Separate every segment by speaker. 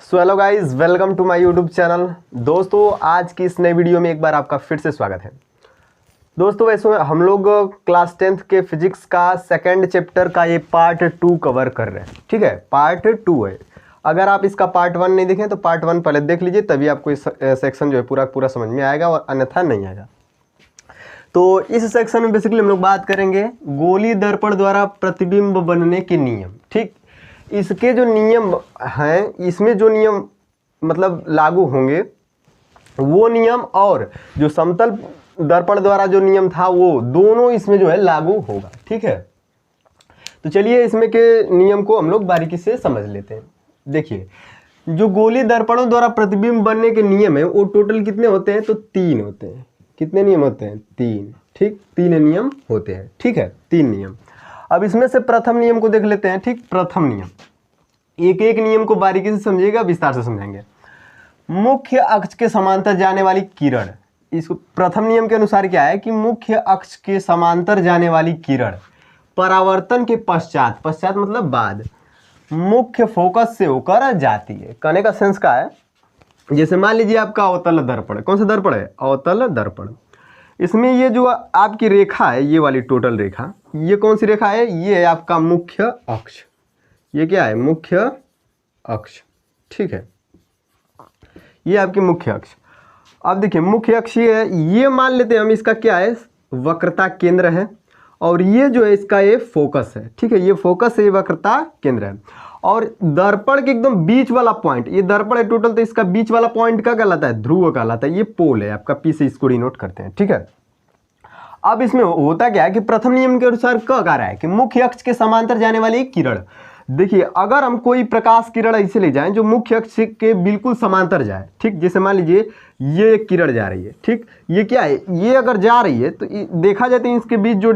Speaker 1: So hello guys, welcome to my YouTube channel. दोस्तों, आज की इस नई वीडियो में एक बार आपका फिर से स्वागत है। दोस्तों, वैसे हम लोग क्लास 10th के फिजिक्स का सेकंड चैप्टर का ये पार्ट 2 कवर कर रहे हैं। ठीक है, पार्ट 2 है। अगर आप इसका पार्ट 1 नहीं देखें तो पार्ट 1 पहले देख लीजिए, तभी आपको इस सेक्शन जो है पूरा समझ में आएगा, और अन्यथा नहीं आएगा। तो इस सेक्शन में बेसिकली हम लोग बात करेंगे गोली दर्पण द्वारा प्रतिबिंब बनने के नियम। ठीक, इसके जो नियम हैं, इसमें जो नियम मतलब लागू होंगे वो नियम, और जो समतल दर्पण द्वारा जो नियम था वो दोनों इसमें जो है लागू होगा। ठीक है, तो चलिए इसमें के नियम को हम लोग बारीकी से समझ लेते हैं। देखिए, जो गोली दर्पणों द्वारा प्रतिबिंब बनने के नियम है वो टोटल कितने होते हैं? तो 3 होते हैं। कितने नियम होते हैं? 3। ठीक, 3 नियम होते हैं। ठीक है, 3 नियम। अब इसमें से प्रथम नियम को देख लेते हैं। ठीक, प्रथम नियम, एक एक नियम को बारीकी से समझिएगा, विस्तार से समझेंगे। मुख्य अक्ष के समांतर जाने वाली किरण, इसको प्रथम नियम के अनुसार क्या है कि मुख्य अक्ष के समांतर जाने वाली किरण परावर्तन के पश्चात, पश्चात मतलब बाद, मुख्य फोकस से होकर जाती है। कहने का सेंस का है, जैसे मान लीजिए आपका अवतल दर्पण, कौन सा दर्पण है? अवतल दर्पण। इसमें ये जो आपकी रेखा है, ये वाली टोटल रेखा, ये कौन सी रेखा है? ये है आपका मुख्य अक्ष। ये क्या है? मुख्य अक्ष। ठीक है, ये आपकी मुख्य अक्ष। अब देखिए, मुख्य अक्ष ये है, ये मान लेते हैं हम, इसका क्या है? वक्रता केंद्र है, और ये जो है इसका ये फोकस है। ठीक है, ये फोकस है, ये वक्रता केंद्र है। और दर्पण के एकदम बीच वाला पॉइंट, ये दर्पण है टोटल, तो इसका बीच वाला पॉइंट क्या कहलाता है? ध्रुव कहलाता है। ये पोल है आपका, पी से इसको डिनोट करते हैं। ठीक है, अब इसमें होता क्या है कि प्रथम नियम के अनुसार क्या कह रहा है कि मुख्य अक्ष के समांतर जाने वाली किरण, देखिए अगर हम कोई प्रकाश किरण ऐसे ले जाएं जो मुख्य अक्ष के बिल्कुल समांतर जाए। ठीक, जैसे मान लीजिए ये एक किरण जा रही है। ठीक, ये क्या है? ये अगर जा रही है तो देखा जाए तो इसके बीच जो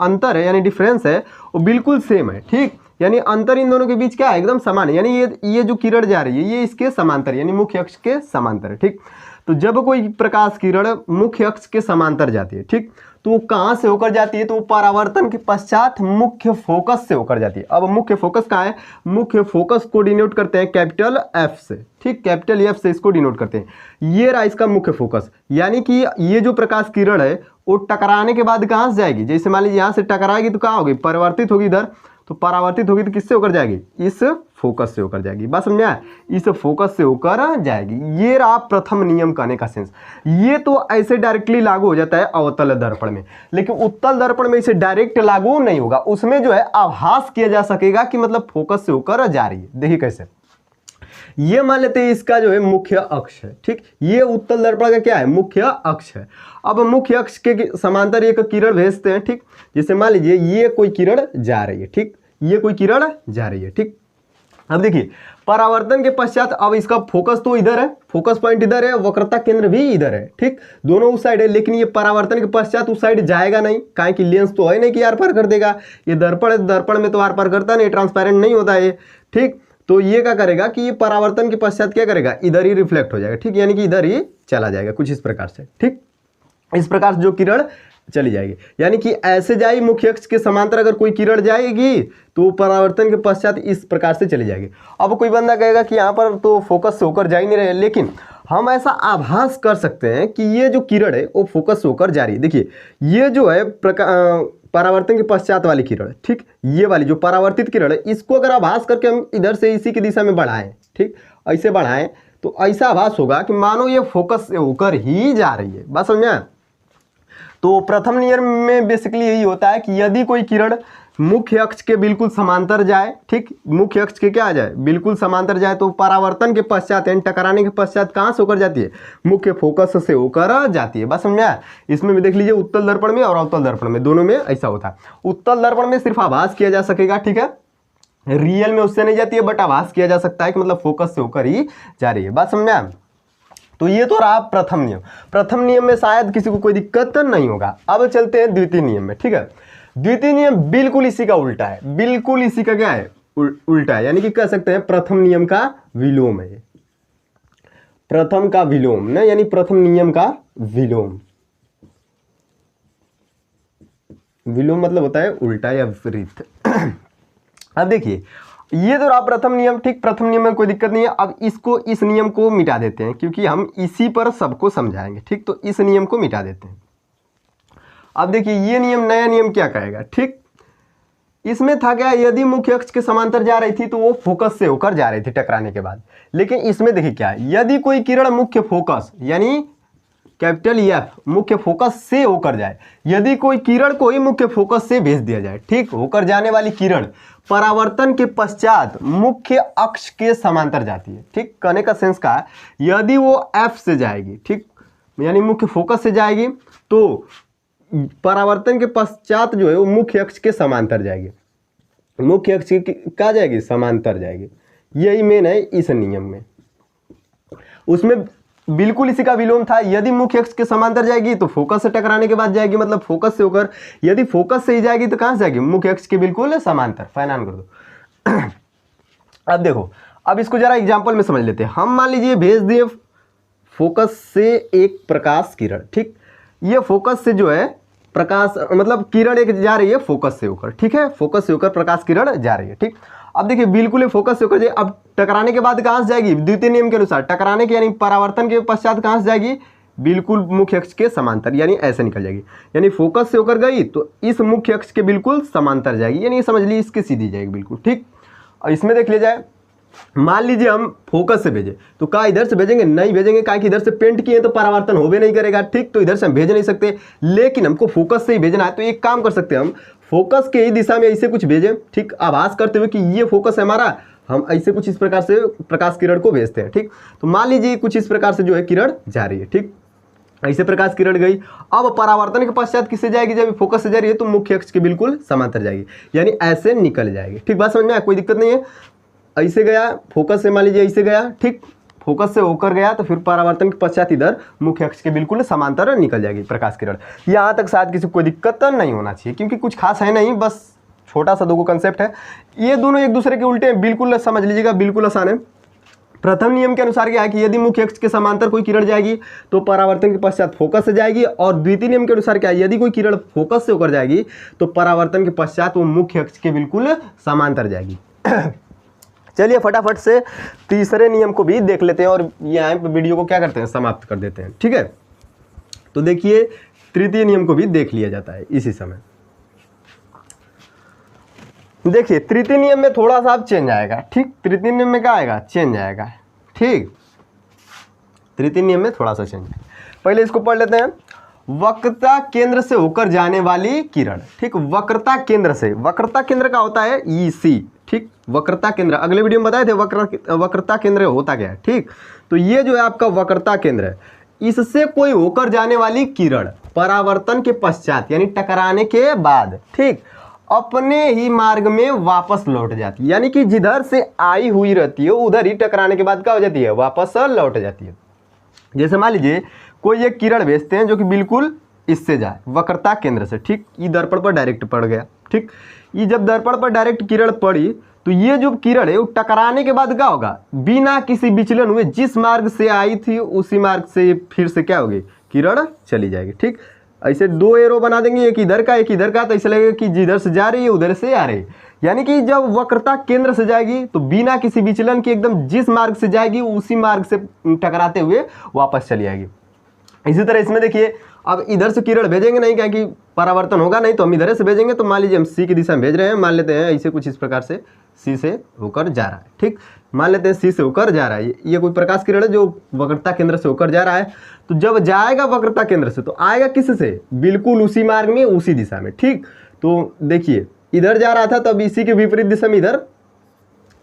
Speaker 1: अंतर है यानी डिफरेंस है वो बिल्कुल सेम है। ठीक, यानी अंतर इन दोनों के बीच क्या है? एकदम समान है। यानी ये जो किरण जा रही है ये इसके समांतर यानी मुख्य अक्ष के समांतर है। ठीक, तो जब कोई प्रकाश किरण मुख्य अक्ष के समांतर जाती है, ठीक, तो वो कहाँ से होकर जाती है? तो वो परावर्तन के पश्चात मुख्य फोकस से होकर जाती है। अब मुख्य फोकस कहाँ है? मुख्य फोकस को डिनोट करते हैं कैपिटल एफ से। ठीक, कैपिटल एफ से इसको डिनोट करते हैं। ये रहा इसका मुख्य फोकस, यानी कि ये जो प्रकाश किरण है वो टकराने के बाद कहाँ से जाएगी? जैसे मान लीजिए यहाँ से टकराएगी तो कहाँ होगी? परिवर्तित होगी इधर, तो परावर्तित होगी तो किससे होकर जाएगी? इस फोकस से होकर जाएगी। बात समझ आया? इस फोकस से होकर जाएगी। ये रहा प्रथम नियम कहने का सेंस। ये तो ऐसे डायरेक्टली लागू हो जाता है अवतल दर्पण में, लेकिन उत्तल दर्पण में इसे डायरेक्ट लागू नहीं होगा। उसमें जो है आभास किया जा सकेगा कि मतलब फोकस से होकर जा रही है। देखिए कैसे, ये मान लेते हैं इसका जो है मुख्य अक्ष है। ठीक, ये उत्तल दर्पण का क्या है? मुख्य अक्ष है। अब मुख्य अक्ष के समांतर एक किरण भेजते हैं। ठीक, जैसे मान लीजिए ये कोई किरण जा रही है। ठीक, ये कोई किरण जा रही है। ठीक, अब देखिए परावर्तन के पश्चात अब इसका फोकस तो इधर है, फोकस पॉइंट इधर है, वक्रता केंद्र भी इधर है। ठीक, दोनों उस साइड है, लेकिन ये परावर्तन के पश्चात उस साइड जाएगा नहीं, काहे कि लेंस तो है नहीं कि आर पार कर देगा। ये दर्पण है, दर्पण में तो आर पार करता नहीं, ट्रांसपेरेंट नहीं होता है। ठीक, तो ये क्या करेगा कि ये परावर्तन के पश्चात क्या करेगा? इधर ही रिफ्लेक्ट हो जाएगा। ठीक, यानी कि इधर ही चला जाएगा कुछ इस प्रकार से। ठीक, इस प्रकार से जो किरण चली जाएगी, यानी कि ऐसे जाएगी मुख्य अक्ष के समांतर अगर कोई किरण जाएगी तो परावर्तन के पश्चात इस प्रकार से चली जाएगी। अब कोई बंदा कहेगा कि यहाँ पर तो फोकस से होकर जा ही नहीं रहे, लेकिन हम ऐसा आभास कर सकते हैं कि ये जो किरण है वो फोकस से होकर जा रही है। देखिए ये जो है परावर्तन के पश्चात वाली किरण, ठीक, ये वाली जो परावर्तित किरण है, इसको अगर आभास करके हम इधर से इसी की दिशा में बढ़ाएं, ठीक, ऐसे बढ़ाएं, तो ऐसा आभास होगा कि मानो ये फोकस से होकर ही जा रही है। बात समझ में? तो प्रथम नियम में बेसिकली यही होता है कि यदि कोई किरण मुख्य अक्ष के बिल्कुल समांतर जाए, ठीक, मुख्य अक्ष के क्या आ जाए? बिल्कुल समांतर जाए, तो परावर्तन के पश्चात यानी टकराने के पश्चात कहाँ से होकर जाती है? मुख्य फोकस से होकर जाती है। बस समझ में आया? इसमें भी देख लीजिए उत्तल दर्पण में और अवतल दर्पण में, दोनों में ऐसा होता है। उत्तल दर्पण में सिर्फ आभास किया जा सकेगा, ठीक है, रियल में उससे नहीं जाती है, बट आभास किया जा सकता है कि मतलब फोकस से होकर ही जा रही है। बात समझ में आया? तो ये तो रहा प्रथम नियम। प्रथम नियम में शायद किसी को कोई दिक्कत नहीं होगा। अब चलते हैं द्वितीय नियम में। ठीक है, द्वितीय नियम बिल्कुल इसी का उल्टा है। बिल्कुल इसी का क्या है? उल्टा है, यानी कि कह सकते हैं प्रथम नियम का विलोम है। प्रथम का विलोम ना, यानी प्रथम नियम का विलोम। विलोम मतलब होता है उल्टा या विपरीत। अब देखिए ये तो रहा प्रथम नियम, ठीक। प्रथम नियम में कोई दिक्कत नहीं है। अब इसको, इस नियम को मिटा देते हैं क्योंकि हम इसी पर सबको समझाएंगे, ठीक। तो इस नियम को मिटा देते हैं। अब देखिए ये नियम, नया नियम क्या कहेगा, ठीक। इसमें था क्या, यदि मुख्य अक्ष के समांतर जा रही थी तो वो फोकस से होकर जा रही थी टकराने के बाद। लेकिन इसमें देखिए क्या है, यदि कोई किरण मुख्य फोकस यानी कैपिटल एफ मुख्य फोकस से होकर जाए, यदि कोई किरण को ही मुख्य फोकस से भेज दिया जाए, ठीक, होकर जाने वाली किरण परावर्तन के पश्चात मुख्य अक्ष के समांतर जाती है, ठीक। कहने का सेंस का है, यदि वो एफ से जाएगी, ठीक, यानी मुख्य फोकस से जाएगी तो परावर्तन के पश्चात जो है वो मुख्य अक्ष के समांतर जाएगी, मुख्य अक्ष की क्या जाएगी, समांतर जाएगी। यही मेन है इस नियम में। उसमें बिल्कुल इसी का विलोम था, यदि मुख्य अक्ष के समांतर जाएगी तो फोकस से टकराने के बाद जाएगी, मतलब फोकस से होकर। यदि फोकस से ही जाएगी तो कहां से जाएगी, मुख्य अक्ष के बिल्कुल समांतर। फाइन ऑन कर दो। अब देखो, अब इसको जरा एग्जांपल में समझ लेते हैं। हम मान लीजिए भेज दिए फोकस से एक प्रकाश किरण, ठीक। ये फोकस से जो है प्रकाश, मतलब किरण एक जा रही है फोकस से होकर, ठीक है, फोकस से होकर प्रकाश किरण जा रही है, ठीक। अब देखिए बिल्कुल फोकस से होकर जाए, अब टकराने के बाद कहां से जाएगी, द्वितीय नियम के अनुसार टकराने के यानी परावर्तन के पश्चात कहां से जाएगी, बिल्कुल मुख्य अक्ष के समांतर, यानी ऐसे निकल जाएगी। यानी फोकस से होकर गई तो इस मुख्य अक्ष के बिल्कुल समांतर जाएगी, यानी समझ लीजिए इसके सीधी जाएगी बिल्कुल, ठीक। और इसमें देख लिया जाए, मान लीजिए हम फोकस से भेजें तो क्या इधर से भेजेंगे, नहीं भेजेंगे, क्या कि इधर से पेंट किए तो परावर्तन हो भी नहीं करेगा, ठीक। तो इधर से हम भेज नहीं सकते, लेकिन हमको फोकस से ही भेजना है। तो एक काम कर सकते हैं, हम फोकस के ही दिशा में ऐसे कुछ भेजें, ठीक, आभास करते हुए कि ये फोकस है हमारा, हम ऐसे कुछ इस प्रकार से प्रकाश किरण को भेजते हैं, ठीक। तो मान लीजिए कुछ इस प्रकार से जो है किरण जा रही है, ठीक, ऐसे प्रकाश किरण गई। अब परावर्तन के पश्चात किससे जाएगी, जब फोकस से जा रही है तो मुख्य अक्ष के बिल्कुल समांतर जाएगी, यानी ऐसे निकल जाएगी, ठीक। बात समझ में आया, कोई दिक्कत नहीं है। ऐसे गया फोकस से, मान लीजिए ऐसे गया, ठीक, फोकस से होकर गया तो फिर परावर्तन के पश्चात इधर मुख्य अक्ष के बिल्कुल समांतर निकल जाएगी प्रकाश किरण। यहाँ तक शायद किसी को कोई दिक्कत नहीं होना चाहिए क्योंकि कुछ खास है नहीं, बस छोटा सा दो कंसेप्ट है। ये दोनों एक दूसरे के उल्टे हैं, बिल्कुल समझ लीजिएगा, बिल्कुल आसान है। प्रथम नियम के अनुसार क्या है कि यदि मुख्य अक्ष के समांतर कोई किरण जाएगी तो परावर्तन के पश्चात फोकस से जाएगी, और द्वितीय नियम के अनुसार क्या है, यदि कोई किरण फोकस से होकर जाएगी तो परावर्तन के पश्चात वो मुख्य अक्ष के बिल्कुल समांतर जाएगी। चलिए फटाफट से तीसरे नियम को भी देख लेते हैं और यहाँ वीडियो को क्या करते हैं, समाप्त कर देते हैं, ठीक है। तो देखिए तृतीय नियम को भी देख लिया जाता है इसी समय। देखिए तृतीय नियम में थोड़ा सा अब चेंज आएगा, ठीक। तृतीय नियम में क्या आएगा, चेंज आएगा, ठीक। तृतीय नियम में थोड़ा सा चेंज आएगा। पहले इसको पढ़ लेते हैं। वक्रता केंद्र से होकर जाने वाली किरण, ठीक। वक्रता केंद्र से, वक्रता केंद्र का होता है EC, ठीक। वक्रता केंद्र अगले वीडियो में बताए थे, वक्रता केंद्र होता क्या है, ठीक। तो ये जो है आपका वक्रता केंद्र है, इससे कोई होकर जाने वाली किरण परावर्तन के पश्चात यानी टकराने के बाद, ठीक, अपने ही मार्ग में वापस लौट जाती है, यानी कि जिधर से आई हुई रहती है उधर ही टकराने के बाद क्या हो जाती है, वापस लौट जाती है। जैसे मान लीजिए कोई एक किरण भेजते हैं जो कि बिल्कुल इससे जाए वक्रता केंद्र से, ठीक, ये दर्पण पर डायरेक्ट पड़ गया, ठीक। ये जब दर्पण पर डायरेक्ट किरण पड़ी तो ये जो किरण है वो टकराने के बाद क्या होगा, बिना किसी विचलन हुए जिस मार्ग से आई थी उसी मार्ग से फिर से क्या होगी, किरण चली जाएगी, ठीक। ऐसे दो एरो बना देंगे, एक इधर का एक इधर का, तो ऐसा लगेगा कि जिधर से जा रही है उधर से आ रही है। यानी कि जब वक्रता केंद्र से जाएगी तो बिना किसी विचलन के एकदम जिस मार्ग से जाएगी उसी मार्ग से टकराते हुए वापस चली आएगी। इसी तरह इसमें देखिए, अब इधर से किरण भेजेंगे नहीं, क्या कि परावर्तन होगा नहीं, तो हम इधर से भेजेंगे। तो मान लीजिए हम C की दिशा में भेज रहे हैं, मान लेते हैं ऐसे कुछ इस प्रकार से C से होकर जा रहा है, ठीक। मान लेते हैं C से होकर जा रहा है, ये कोई प्रकाश किरण है जो वक्रता केंद्र से होकर जा रहा है। तो जब जाएगा वक्रता केंद्र से तो आएगा किस से, बिल्कुल उसी मार्ग में उसी दिशा में, ठीक। तो देखिए इधर जा रहा था, तब इसी के विपरीत दिशा में इधर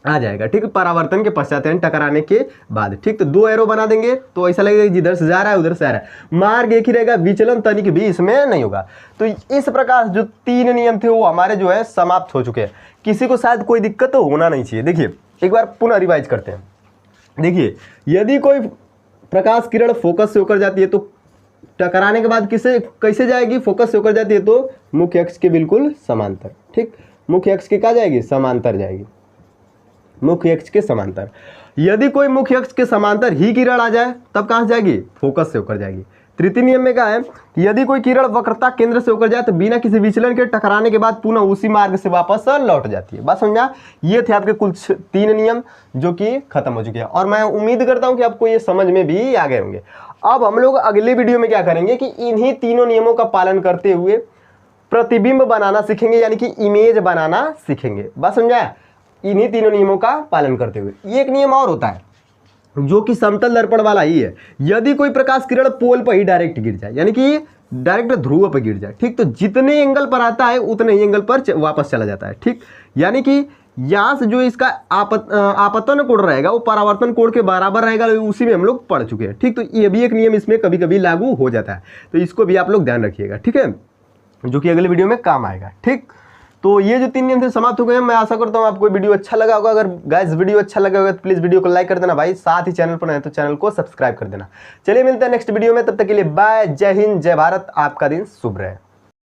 Speaker 1: आ जाएगा, ठीक, परावर्तन के पश्चात यानी टकराने के बाद, ठीक। तो दो एरो बना देंगे तो ऐसा लगेगा जिधर से जा रहा है उधर से आ रहा है, मार्ग एक ही रहेगा, विचलन तनिक भी इसमें नहीं होगा। तो इस प्रकार जो तीन नियम थे वो हमारे जो है समाप्त हो चुके हैं। किसी को शायद कोई दिक्कत तो होना नहीं चाहिए। देखिए एक बार पुनः रिवाइज करते हैं। देखिए यदि कोई प्रकाश किरण फोकस से होकर जाती है तो टकराने के बाद कैसे जाएगी, फोकस से होकर जाती है तो मुख्य अक्ष के बिल्कुल समांतर, ठीक। मुख्य अक्ष के क्या जाएगी, समांतर जाएगी, मुख्य अक्ष के समांतर। यदि कोई मुख्य अक्ष के समांतर ही किरण आ जाए तब कहां से जाएगी, फोकस से होकर जाएगी, तृतीय नियम में क्या है कि यदि कोई किरण वक्रता केंद्र से होकर जाए तो बिना किसी विचलन के टकराने के बाद पुनः उसी मार्ग से वापस लौट जाती है। बात समझा? ये थे आपके कुल 3 नियम जो कि खत्म हो चुके हैं और मैं उम्मीद करता हूं कि आपको ये समझ में भी आ गए होंगे। अब हम लोग अगले वीडियो में क्या करेंगे कि इन्हीं तीनों नियमों का पालन करते हुए प्रतिबिंब बनाना सीखेंगे, यानी कि इमेज बनाना सीखेंगे। बात समझा? इन्हीं तीनों नियमों का पालन करते हुए। ये एक नियम और होता है जो कि समतल दर्पण वाला ही है। यदि कोई प्रकाश किरण पोल पर ही डायरेक्ट गिर जाए, यानी कि डायरेक्ट ध्रुव पर गिर जाए, ठीक, तो जितने एंगल पर आता है उतने ही एंगल पर वापस चला जाता है, ठीक। यानी कि यहाँ से जो इसका आपतन कोण रहेगा वो परावर्तन कोण के बराबर रहेगा, उसी में हम लोग पढ़ चुके हैं, ठीक। तो ये भी एक नियम इसमें कभी कभी लागू हो जाता है, तो इसको भी आप लोग ध्यान रखिएगा, ठीक है, जो कि अगले वीडियो में काम आएगा, ठीक। तो ये जो 3 नियम थे समाप्त हो गए हैं। मैं आशा करता हूँ आपको वीडियो अच्छा लगा होगा। अगर गाइस वीडियो अच्छा लगा होगा तो प्लीज़ वीडियो को लाइक कर देना भाई, साथ ही चैनल पर नए तो चैनल को सब्सक्राइब कर देना। चलिए मिलते हैं नेक्स्ट वीडियो में, तब तक के लिए बाय, जय हिंद, जय भारत, आपका दिन शुभ रहे।